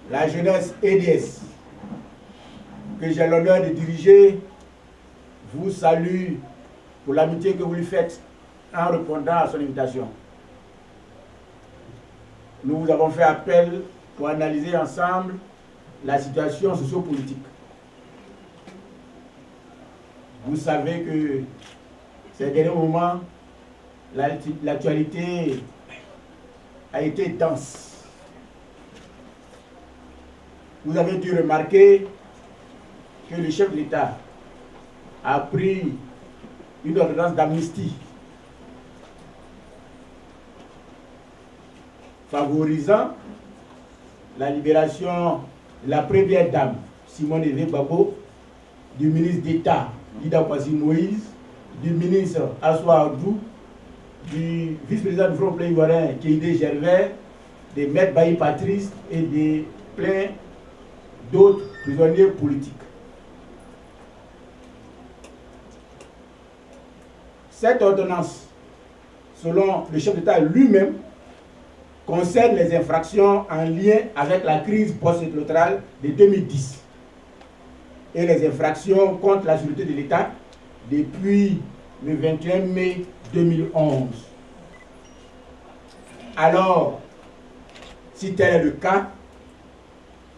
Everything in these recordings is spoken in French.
La jeunesse EDS, que j'ai l'honneur de diriger, vous salue pour l'amitié que vous lui faites en répondant à son invitation. Nous vous avons fait appel pour analyser ensemble la situation sociopolitique. Vous savez que ces derniers moments, l'actualité a été dense. Vous avez dû remarquer que le chef de l'État a pris une ordonnance d'amnistie favorisant la libération de la première dame, Simone Eve Babo, du ministre d'État, Lida Kwasi Moïse, du ministre Assoua Ardou, du vice-président du Front Populaire Ivoirien, Kéhidé Gervais, des maîtres Bailly Patrice et de plein d'autres prisonniers politiques. Cette ordonnance, selon le chef d'État lui-même, concerne les infractions en lien avec la crise post-électorale de 2010 et les infractions contre la sécurité de l'État depuis le 21 mai 2011. Alors, si tel est le cas,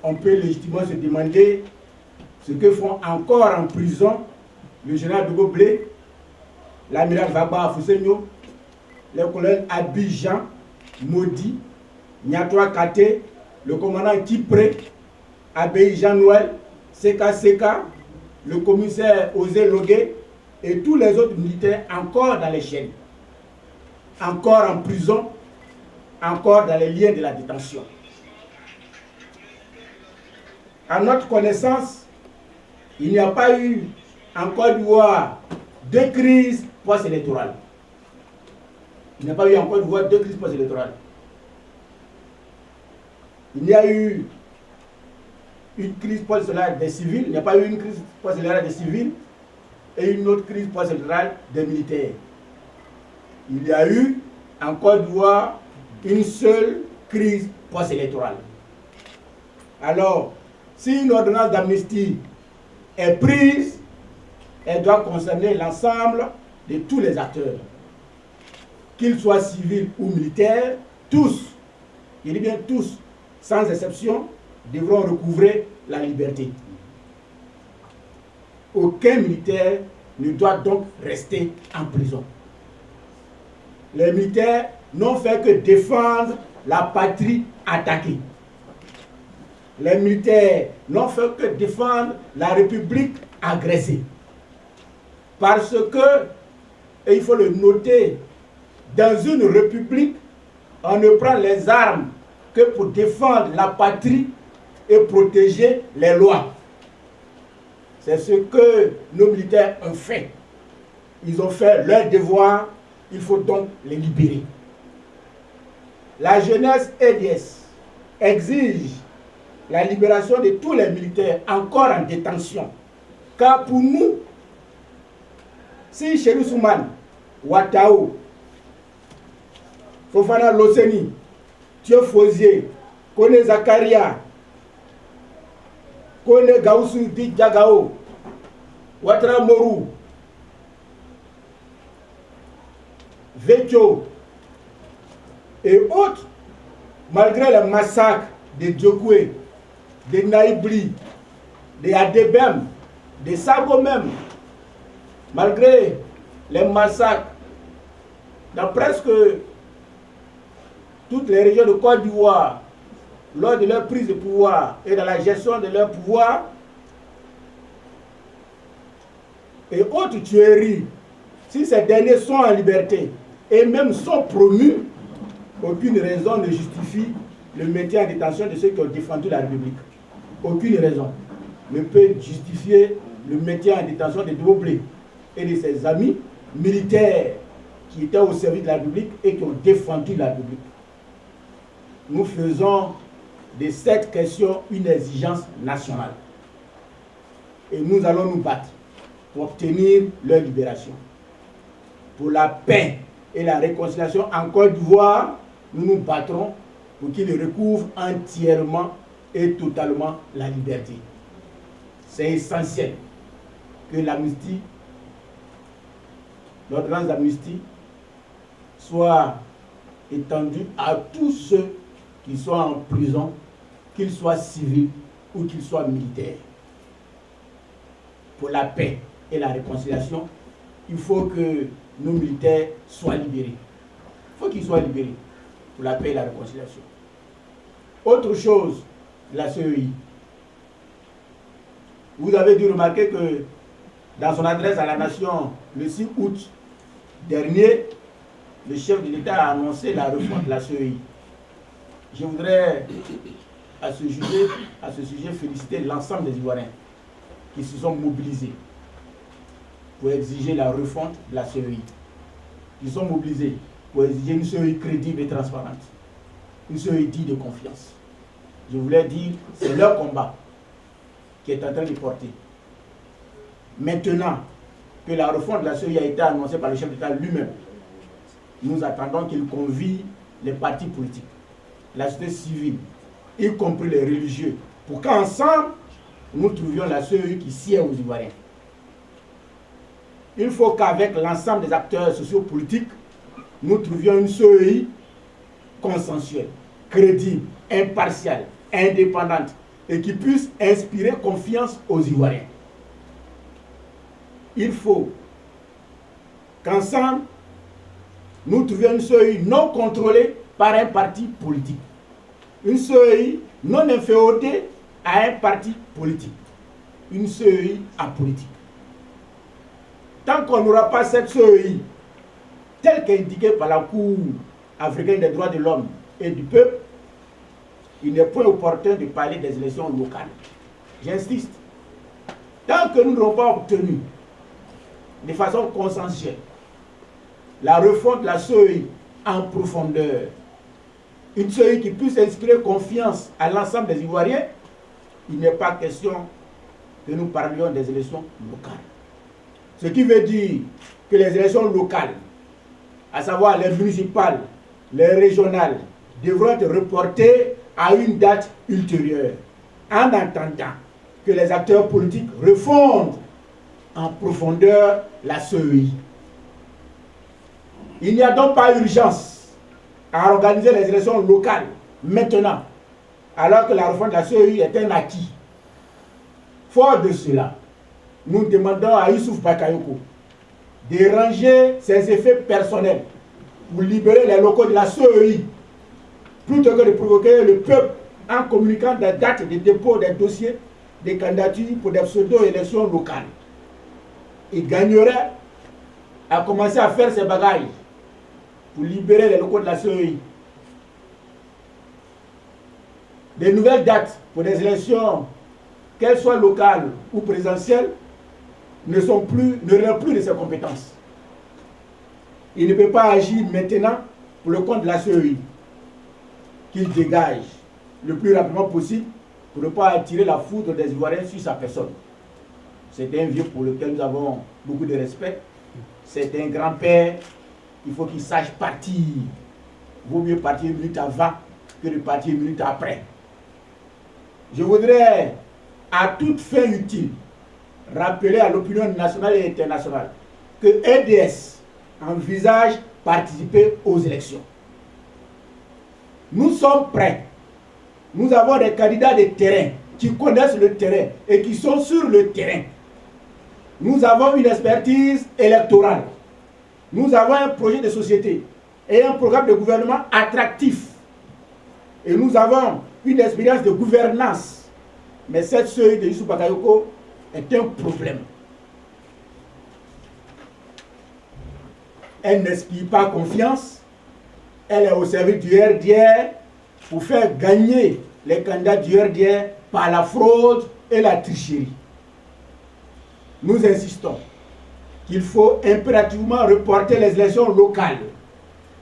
on peut légitimement se demander ce que font encore en prison le général de Goblé, l'amiral Vaba Fousseigno, le colonel Abidjan Maudit, Nyatoua Kate, le commandant Kipré, Abey Jean-Noël, Seka Seka, le commissaire Osé Logué et tous les autres militaires encore dans les chaînes, encore en prison, encore dans les liens de la détention. À notre connaissance, il n'y a pas eu en Côte d'Ivoire de crise post-électorale. Il n'y a pas eu en Côte d'Ivoire de crise post-électorale. Il y a eu une crise post-électorale des civils, il n'y a pas eu une crise post-électorale des civils et une autre crise post-électorale des militaires. Il y a eu en Côte d'Ivoire une seule crise post-électorale. Alors, si une ordonnance d'amnistie est prise, elle doit concerner l'ensemble de tous les acteurs, qu'ils soient civils ou militaires, tous, je dis bien tous, sans exception, devront recouvrer la liberté. Aucun militaire ne doit donc rester en prison. Les militaires n'ont fait que défendre la patrie attaquée. Les militaires n'ont fait que défendre la République agressée. Parce que, et il faut le noter, dans une république, on ne prend les armes que pour défendre la patrie et protéger les lois. C'est ce que nos militaires ont fait. Ils ont fait leur devoir, il faut donc les libérer. La jeunesse EDS exige la libération de tous les militaires encore en détention. Car pour nous, si Chéri Soumane, Ouattao, Fofana Loseni, Thio Fosier, Kone Zakaria, Kone Gaoussou Diagao, Ouattara Morou, Vetio et autres, malgré le massacre de Djokwe, de Naïbli, de Adebem, de Sago même, malgré les massacres dans presque toutes les régions de Côte d'Ivoire, lors de leur prise de pouvoir et dans la gestion de leur pouvoir, et autres tueries, si ces derniers sont en liberté et même sont promus, aucune raison ne justifie le maintien en détention de ceux qui ont défendu la République. Aucune raison ne peut justifier le maintien en détention de Doublé et de ses amis militaires qui étaient au service de la République et qui ont défendu la République. Nous faisons de cette question une exigence nationale. Et nous allons nous battre pour obtenir leur libération. Pour la paix et la réconciliation en Côte d'Ivoire, nous nous battrons pour qu'il recouvre entièrement et totalement la liberté. C'est essentiel que l'amnistie, l'ordonnance d'amnistie, soit étendue à tous ceux qui sont en prison, qu'ils soient civils ou qu'ils soient militaires. Pour la paix et la réconciliation, il faut que nos militaires soient libérés. Il faut qu'ils soient libérés pour la paix et la réconciliation. Autre chose, la CEI. Vous avez dû remarquer que dans son adresse à la nation le 6 août dernier, le chef de l'État a annoncé la refonte de la CEI. Je voudrais à ce sujet féliciter l'ensemble des Ivoiriens qui se sont mobilisés pour exiger la refonte de la CEI. Ils sont mobilisés pour exiger une CEI crédible et transparente, une CEI digne de confiance. Je voulais dire, c'est leur combat qui est en train de porter. Maintenant que la refonte de la CEI a été annoncée par le chef d'État lui-même, nous attendons qu'il convie les partis politiques, la société civile, y compris les religieux, pour qu'ensemble, nous trouvions la CEI qui sied aux Ivoiriens. Il faut qu'avec l'ensemble des acteurs sociopolitiques, nous trouvions une CEI consensuelle, crédible, impartiale, indépendante et qui puisse inspirer confiance aux Ivoiriens. Il faut qu'ensemble, nous trouvions une CEI non contrôlée par un parti politique. Une CEI non inféodée à un parti politique. Une CEI apolitique. Tant qu'on n'aura pas cette CEI, telle qu'indiquée par la Cour africaine des droits de l'homme et du peuple, il n'est point opportun de parler des élections locales. J'insiste. Tant que nous n'aurons pas obtenu de façon consensuelle la refonte de la CEI en profondeur, une CEI qui puisse inspirer confiance à l'ensemble des Ivoiriens, il n'est pas question que nous parlions des élections locales. Ce qui veut dire que les élections locales, à savoir les municipales, les régionales, devront être reportées à une date ultérieure, en attendant que les acteurs politiques refondent en profondeur la CEI. Il n'y a donc pas urgence à organiser les élections locales maintenant, alors que la refonte de la CEI est un acquis. Fort de cela, nous demandons à Youssouf Bakayoko de ranger ses effets personnels pour libérer les locaux de la CEI, plutôt que de provoquer le peuple en communiquant des dates de dépôt des dossiers des candidatures pour des pseudo-élections locales. Il gagnerait à commencer à faire ses bagages pour libérer les locaux de la CEI. Des nouvelles dates pour des élections, qu'elles soient locales ou présidentielles, ne relèvent plus de ses compétences. Il ne peut pas agir maintenant pour le compte de la CEI, qu'il dégage le plus rapidement possible pour ne pas attirer la foudre des Ivoiriens sur sa personne. C'est un vieux pour lequel nous avons beaucoup de respect. C'est un grand-père. Il faut qu'il sache partir. Il vaut mieux partir une minute avant que de partir une minute après. Je voudrais, à toute fin utile, rappeler à l'opinion nationale et internationale que EDS envisage participer aux élections. Nous sommes prêts. Nous avons des candidats de terrain qui connaissent le terrain et qui sont sur le terrain. Nous avons une expertise électorale. Nous avons un projet de société et un programme de gouvernement attractif. Et nous avons une expérience de gouvernance. Mais cette CEI de Youssouf Bakayoko est un problème. Elle n'inspire pas confiance. Elle est au service du RDR pour faire gagner les candidats du RDR par la fraude et la tricherie. Nous insistons qu'il faut impérativement reporter les élections locales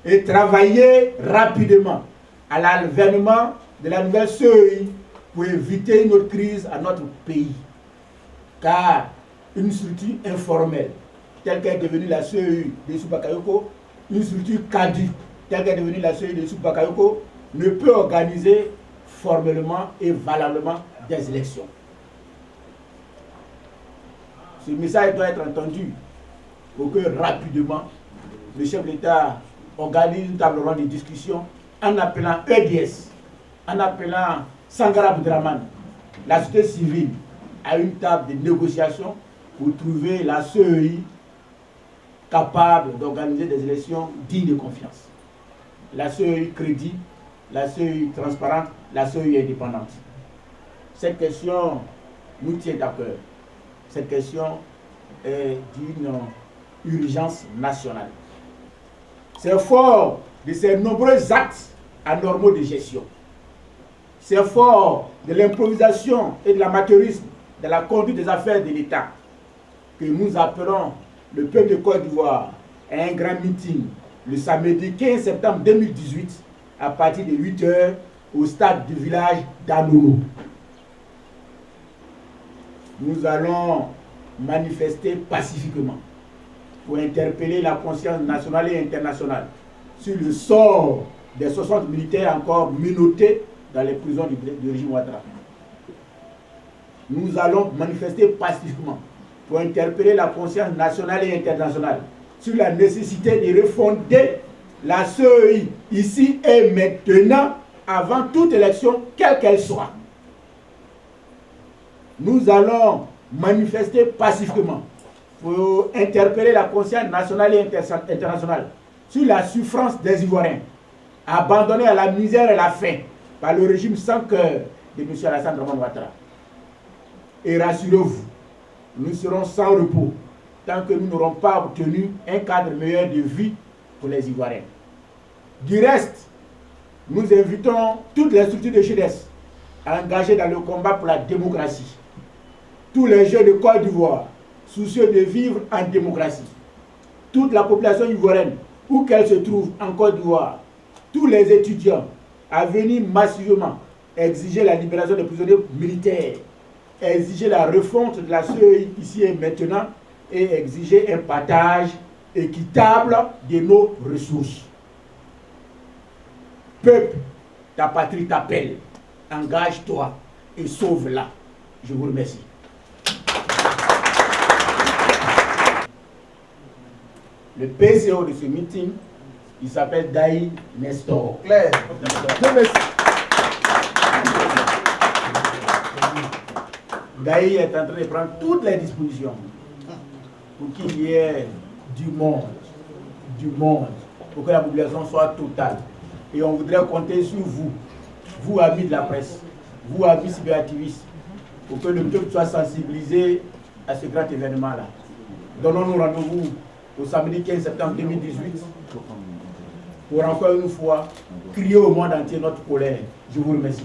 et travailler rapidement à l'avènement de la nouvelle CEI pour éviter une autre crise à notre pays. Car une structure informelle, telle qu'est devenue la CEI de Youssouf Bakayoko, une structure caduque, telle qu'est devenue la CEI de Youssouf Bakayoko, ne peut organiser formellement et valablement des élections. Ce message doit être entendu pour que rapidement le chef de l'État organise une table ronde de discussion en appelant EDS, en appelant Sankara Abdourahmane, la société civile à une table de négociation pour trouver la CEI capable d'organiser des élections dignes de confiance. La CEI crédible, la CEI transparente, la CEI indépendante. Cette question nous tient à cœur. Cette question est d'une urgence nationale. C'est fort de ces nombreux actes anormaux de gestion. C'est fort de l'improvisation et de l'amateurisme de la conduite des affaires de l'État que nous appelons le peuple de Côte d'Ivoire à un grand meeting le samedi 15 septembre 2018 à partir de 8 h au stade du village d'Anono. Nous allons manifester pacifiquement pour interpeller la conscience nationale et internationale sur le sort des 60 militaires encore menottés dans les prisons du régime Ouattara. Nous allons manifester pacifiquement pour interpeller la conscience nationale et internationale sur la nécessité de refonder la CEI ici et maintenant avant toute élection, quelle qu'elle soit. Nous allons manifester pacifiquement pour interpeller la conscience nationale et internationale sur la souffrance des Ivoiriens, abandonnés à la misère et la faim par le régime sans cœur de M. Alassane Dramane Ouattara. Et rassurez-vous, nous serons sans repos tant que nous n'aurons pas obtenu un cadre meilleur de vie pour les Ivoiriens. Du reste, nous invitons toutes les structures de jeunesse à engager dans le combat pour la démocratie. Tous les jeunes de Côte d'Ivoire, soucieux de vivre en démocratie. Toute la population ivoirienne, où qu'elle se trouve en Côte d'Ivoire, tous les étudiants, à venir massivement exiger la libération des prisonniers militaires, exiger la refonte de la CEI ici et maintenant et exiger un partage équitable de nos ressources. Peuple, ta patrie t'appelle. Engage-toi et sauve-la. Je vous remercie. Le PCO de ce meeting, il s'appelle Daï Nestor. Claire. Daï est en train de prendre toutes les dispositions pour qu'il y ait du monde, pour que la population soit totale. Et on voudrait compter sur vous, vous amis de la presse, vous amis cyberactivistes, pour que le peuple soit sensibilisé à ce grand événement-là. Donnons-nous rendez-vous au samedi 15 septembre 2018 pour encore une fois crier au monde entier notre colère. Je vous remercie.